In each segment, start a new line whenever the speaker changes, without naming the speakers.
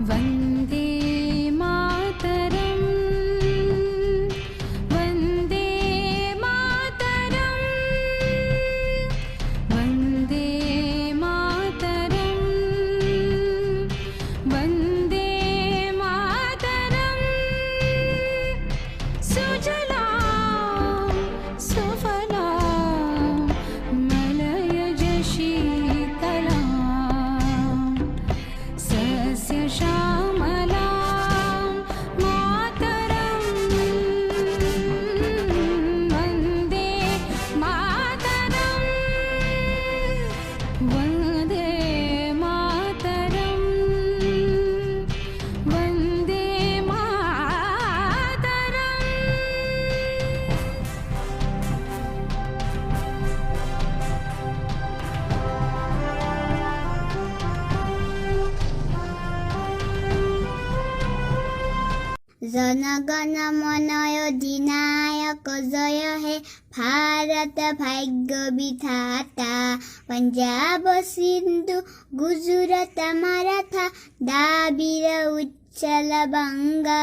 वन्दे मातरम् वन्दे मातरम् वन्दे मातरम् वन्दे मातरम् सुजलां सुफलां मलयज शीतलां सस्यश्यामलां मातरं वन्दे मातरं वन्दे मातरं वन्दे मातरम्
जनगण मन अधिनायक जय हे भारत भाग्य विधाता पंजाब सिंधु गुजरात मराठा द्राविड उच्चल बंगा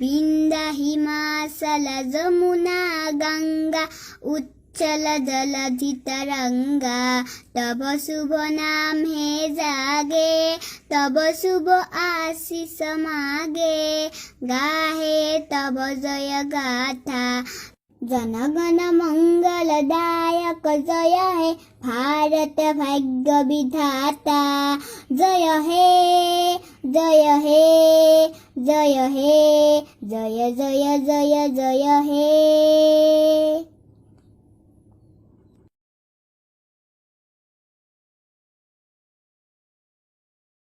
विंध्य हिमाचल जमुना गंगा उच्चल जलधि तरंगा तब शुभ नाम है जागे तब शुभ आशीष मागे गाहे तब जय गाथा जनगण मंगलदायक जय हे भारत भाग्य विधाता जय हे जय हे जय हे जय जय जय जय हे।